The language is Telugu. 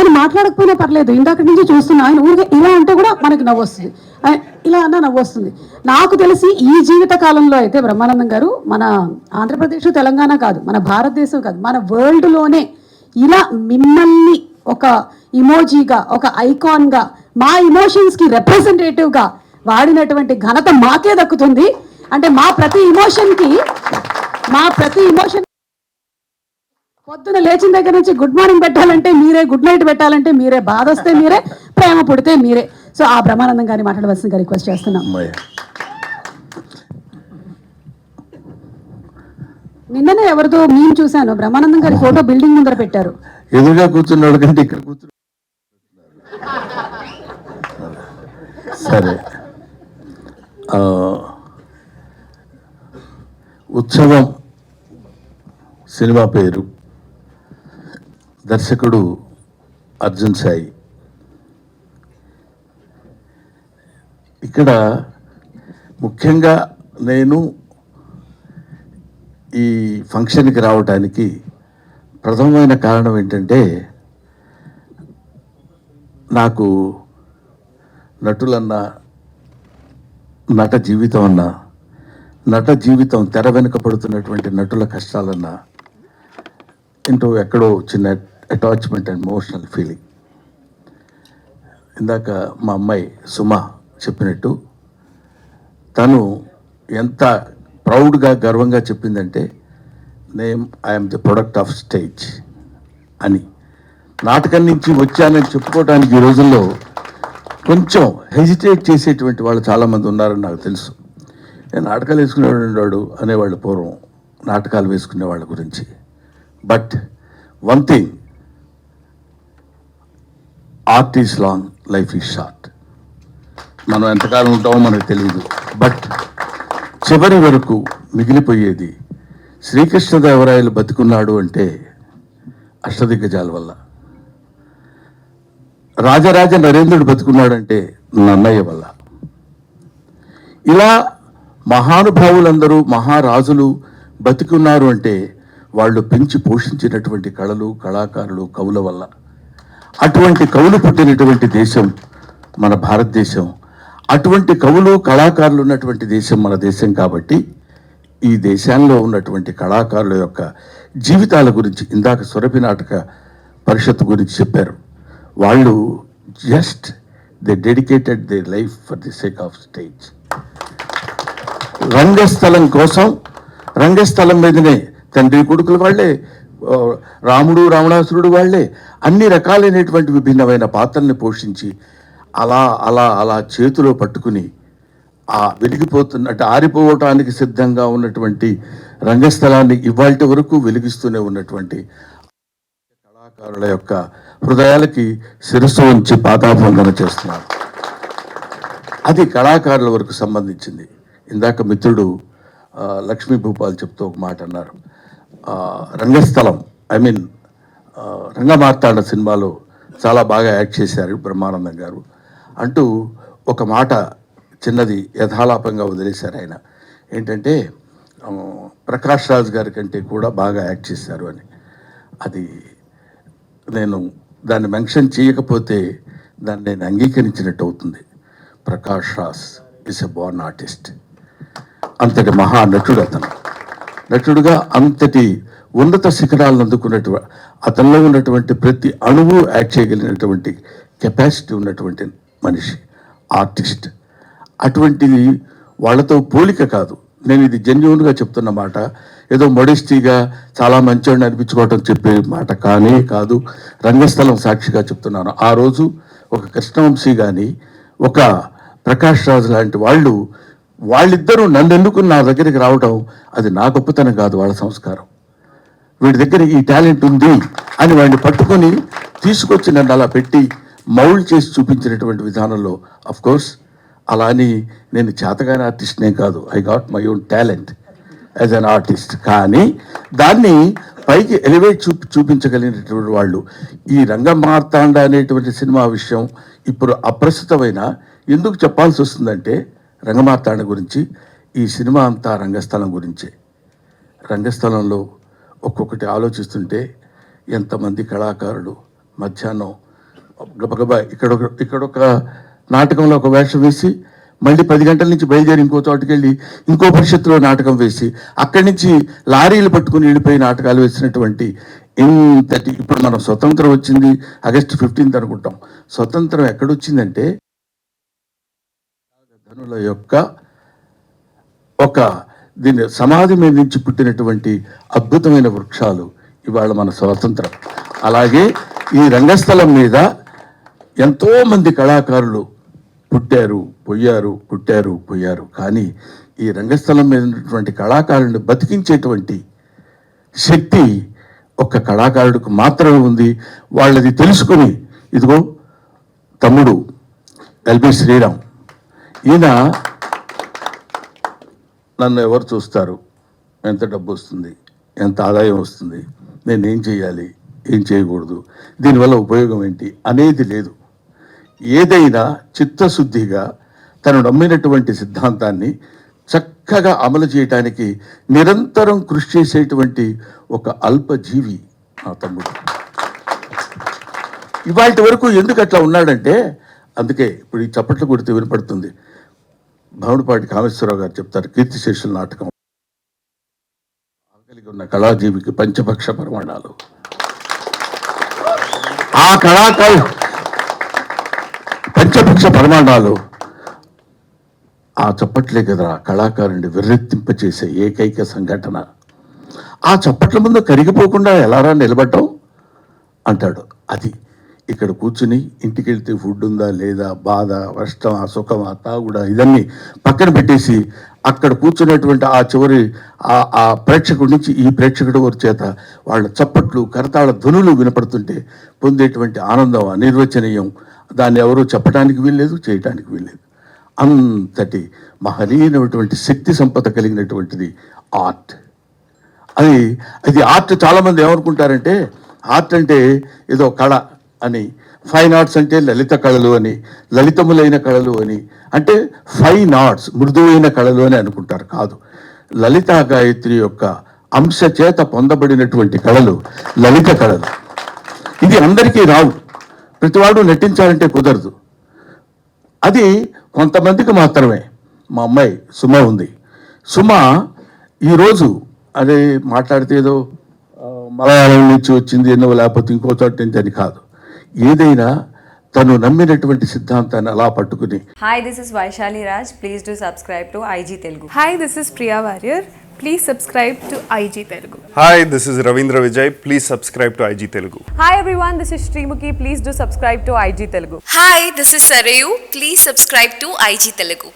ఆయన మాట్లాడకపోయినా పర్లేదు, ఇందాక నుంచి చూస్తున్నా ఆయన ఊరికే ఇలా అంటే కూడా మనకి నవ్వు వస్తుంది, ఇలా అన్నా నవ్వు వస్తుంది. నాకు తెలిసి ఈ జీవిత కాలంలో అయితే బ్రహ్మానందం గారు మన ఆంధ్రప్రదేశ్ తెలంగాణ కాదు, మన భారతదేశం కాదు, మన వరల్డ్లోనే ఇలా మిమ్మల్ని ఒక ఇమోజీగా, ఒక ఐకాన్గా, మా ఇమోషన్స్కి రిప్రజెంటేటివ్గా వాడినటువంటి ఘనత మాకే దక్కుతుంది. అంటే మా ప్రతి ఇమోషన్ పొద్దున లేచిన దగ్గర నుంచి గుడ్ మార్నింగ్ పెట్టాలంటే మీరే, గుడ్ నైట్ పెట్టాలంటే మీరే, బాధ వస్తే మీరే, ప్రేమ పుడితే మీరే. సో ఆ బ్రహ్మానందం గారిని మాట్లాడవలసిందిగా రిక్వెస్ట్ చేస్తున్నాం. నిన్ననే ఎవరితో మేము చూశాను, బ్రహ్మానందం గారి ఫోటో బిల్డింగ్ ముందర పెట్టారు. ఎదురుగా కూర్చున్నాడు కంటే ఇక్కడ కూర్చున్నాడు. సరే, ఉత్సవం సినిమా పేరు, దర్శకుడు అర్జున్ సాయి. ఇక్కడ ముఖ్యంగా నేను ఈ ఫంక్షన్కి రావడానికి ప్రథమమైన కారణం ఏంటంటే, నాకు నటులన్నా, నట జీవితం అన్నా, నట జీవితం తెర వెనుక పడుతున్నటువంటి నటుల కష్టాలన్నా ఎక్కడో చిన్న అటాచ్మెంట్ అండ్ ఎమోషనల్ ఫీలింగ్. ఇందాక మా అమ్మాయి సుమ చెప్పినట్టు తను ఎంత ప్రౌడ్గా, గర్వంగా చెప్పిందంటే, I'm the product of stage అని. నాటకం నుంచి వచ్చానని చెప్పుకోవడానికి ఈ రోజుల్లో కొంచెం హెజిటేట్ చేసేటువంటి వాళ్ళు చాలామంది ఉన్నారని నాకు తెలుసు. నేను నాటకాలు వేసుకునేవాడు అనేవాళ్ళు పూర్వం, నాటకాలు వేసుకునే వాళ్ళ గురించి. But one thing, art is long, life is short. మనం ఎంతకాలం ఉంటామో మనకు తెలియదు. బట్ చివరి వరకు మిగిలిపోయేది, శ్రీకృష్ణదేవరాయలు బతికున్నాడు అంటే అష్టదిగ్గజాల వల్ల, రాజరాజ నరేంద్రుడు బతుకున్నాడంటే నన్నయ్య వల్ల. ఇలా మహానుభావులందరూ, మహారాజులు బతికున్నారు అంటే వాళ్ళు పెంచి పోషించినటువంటి కళలు, కళాకారులు, కవుల వల్ల. అటువంటి కవులు పుట్టినటువంటి దేశం మన భారతదేశం. అటువంటి కవులు, కళాకారులు ఉన్నటువంటి దేశం మన దేశం. కాబట్టి ఈ దేశంలో ఉన్నటువంటి కళాకారుల యొక్క జీవితాల గురించి ఇందాక సురభి నాటక పరిషత్ గురించి చెప్పారు. వాళ్ళు just they dedicated they life for the sake of stage. రంగస్థలం కోసం, రంగస్థలం మీదనే తండ్రి కొడుకులు వాళ్ళే, రాముడు రావణాసురుడు వాళ్ళే అన్ని రకాలైనటువంటి విభిన్నమైన పాత్రల్ని పోషించి అలా అలా అలా చేతిలో పట్టుకుని ఆ వెలిగిపోతున్నట్టు ఆరిపోవటానికి సిద్ధంగా ఉన్నటువంటి రంగస్థలాన్ని ఇవాల్టి వరకు వెలిగిస్తూనే ఉన్నటువంటి కళాకారుల యొక్క హృదయాలకి శిరస్సు ఉంచి పాదాభందన చేస్తున్నారు. అది కళాకారుల వరకు సంబంధించింది. ఇందాక మిత్రుడు లక్ష్మీ భూపాల్ చెప్తూ ఒక మాట అన్నారు. రంగస్థలం, రంగమార్తాండ సినిమాలో చాలా బాగా యాక్ట్ చేశారు బ్రహ్మానందం గారు అంటూ ఒక మాట చిన్నది యథాలాపంగా వదిలేశారు ఆయన. ఏంటంటే, ప్రకాష్ రాజ్ గారి కంటే కూడా బాగా యాక్ట్ చేశారు అని. అది నేను దాన్ని మెన్షన్ చేయకపోతే దాన్ని నేను అంగీకరించినట్టు అవుతుంది. Prakash Raj is a Born artist. అంతటి మహా నటుడు అతను. నటుడుగా అంతటి ఉన్నత శిఖరాలను అందుకున్నటువంటి, అతనిలో ఉన్నటువంటి ప్రతి అణువు యాక్ట్ చేయగలిగినటువంటి కెపాసిటీ ఉన్నటువంటి మనిషి, ఆర్టిస్ట్. అటువంటిది వాళ్ళతో పోలిక కాదు. నేను ఇది జెన్యూన్గా చెప్తున్న మాట, ఏదో మొడెస్టీగా చాలా మంచోడిని అనిపించుకోవటం చెప్పే మాట కానే కాదు. రంగస్థలం సాక్షిగా చెప్తున్నాను. ఆ రోజు ఒక కృష్ణవంశీ కానీ, ఒక ప్రకాష్ రాజ్ లాంటి వాళ్ళిద్దరూ నన్ను ఎన్నుకుని నా దగ్గరికి రావడం అది నా గొప్పతనం కాదు, వాళ్ళ సంస్కారం. వీడి దగ్గర ఈ టాలెంట్ ఉంది అని వాడిని పట్టుకొని తీసుకొచ్చి నన్ను అలా పెట్టి మౌల్డ్ చేసి చూపించినటువంటి విధానంలో, అఫ్ కోర్స్ అలా అని నేను చేతగాని ఆర్టిస్ట్నే కాదు, I got my own talent as an artist. కానీ దాన్ని పైకి ఎలివేట్ చూపించగలిగినటువంటి వాళ్ళు. ఈ రంగమార్తాండ అనేటువంటి సినిమా విషయం ఇప్పుడు అప్రస్తుతమైన ఎందుకు చెప్పాల్సి వస్తుందంటే, రంగమార్తాండ గురించి, ఈ సినిమా అంతా రంగస్థలం గురించే. రంగస్థలంలో ఒక్కొక్కటి ఆలోచిస్తుంటే ఎంతమంది కళాకారులు మధ్యాహ్నం గబగబా ఇక్కడొక నాటకంలో ఒక వేషం వేసి మళ్ళీ 10 గంటల నుంచి బయలుదేరి ఇంకో చోటుకి వెళ్ళి ఇంకో పరిషత్తులో నాటకం వేసి అక్కడి నుంచి లారీలు పట్టుకుని వెళ్ళిపోయి నాటకాలు వేసినటువంటి ఇంతటి ఇప్పుడు మనం స్వతంత్రం వచ్చింది ఆగస్టు 15th అనుకుంటాం. స్వతంత్రం ఎక్కడొచ్చిందంటే ధనుల యొక్క దీని సమాధి మీద నుంచి పుట్టినటువంటి అద్భుతమైన వృక్షాలు ఇవాళ మన స్వాతంత్రం. అలాగే ఈ రంగస్థలం మీద ఎంతోమంది కళాకారులు పుట్టారు పోయారు. కానీ ఈ రంగస్థలం మీద ఉన్నటువంటి కళాకారులను బతికించేటువంటి శక్తి ఒక్క కళాకారుడికి మాత్రమే ఉంది. వాళ్ళది తెలుసుకుని ఇదిగో తమ్ముడు ఎల్బి శ్రీరామ్, ఈయన నన్ను ఎవరు చూస్తారు, ఎంత డబ్బు వస్తుంది, ఎంత ఆదాయం వస్తుంది, నేను ఏం చేయాలి, ఏం చేయకూడదు, దీనివల్ల ఉపయోగం ఏంటి అనేది లేదు. ఏదైనా చిత్తశుద్ధిగా తను నమ్మినటువంటి సిద్ధాంతాన్ని చక్కగా అమలు చేయటానికి నిరంతరం కృషి చేసేటువంటి ఒక అల్పజీవి నా తమ్ముడు. ఇవాటి వరకు ఎందుకు అట్లా ఉన్నాడంటే, అందుకే ఇప్పుడు ఈ చప్పట్లు కొడితే వినపడుతుంది. భవనపాటి కామేశ్వరరావు గారు చెప్తారు, కీర్తిశేషుల నాటకం కలిగి ఉన్న కళాజీవికి పంచపక్ష ప్రమాణాలు. ఆ కళాకారు పంచపక్ష ప్రమాణాలు ఆ చప్పట్లే కదా కళాకారుని విర్రెత్తింపచేసే ఏకైక సంఘటన. ఆ చప్పట్ల ముందు కరిగిపోకుండా ఎలారా నిలబడ్డం అంటాడు. అది ఇక్కడ కూర్చుని ఇంటికి వెళ్తే ఫుడ్ ఉందా లేదా, బాధ, కష్టం, సుఖమా, తాగుడా, ఇదన్నీ పక్కన పెట్టేసి అక్కడ కూర్చున్నటువంటి ఆ చివరి ఆ ప్రేక్షకుడి నుంచి ఈ ప్రేక్షకుడి వారి చేత వాళ్ళ చప్పట్లు, కరతాళ ధ్వనులు వినపడుతుంటే పొందేటువంటి ఆనందం అనిర్వచనీయం. దాన్ని ఎవరూ చెప్పడానికి వీల్లేదు, చేయటానికి వీల్లేదు. అంతటి మహనీయమైనటువంటి శక్తి సంపద కలిగినటువంటిది ఆర్ట్. అది ఆర్ట్. చాలామంది ఏమనుకుంటారంటే ఆర్ట్ అంటే ఏదో కళ అని, ఫైన్ ఆర్ట్స్ అంటే లలిత కళలు అని, లలితములైన కళలు అని, అంటే ఫైన్ ఆర్ట్స్ మృదువైన కళలు అని అనుకుంటారు. కాదు, లలితా గాయత్రి యొక్క అంశ చేత పొందబడినటువంటి కళలు లలిత కళలు. ఇది అందరికీ రావు, ప్రతివాడు నటించాలంటే కుదరదు. అది కొంతమందికి మాత్రమే. మా అమ్మాయి సుమ ఉంది. సుమ ఈరోజు అదే మాట్లాడితే ఏదో మలయాళం నుంచి వచ్చింది ఎన్నో, లేకపోతే ఇంకో చోట నుంచి అని కాదు. ఏదైనా తను నమ్మినటువంటి సిద్ధాంతాన్ని అలా పట్టుకుని. Hi, this is Vaishali Raj. Please do subscribe to IG Telugu. Hi, this is Priya Warrior. Please subscribe to IG Telugu. Hi, this is Ravindra Vijay. Please subscribe to IG Telugu. Hi everyone, this is Srimuki. Please do subscribe to IG Telugu. Hi, this is Sarayu. Please subscribe to IG Telugu.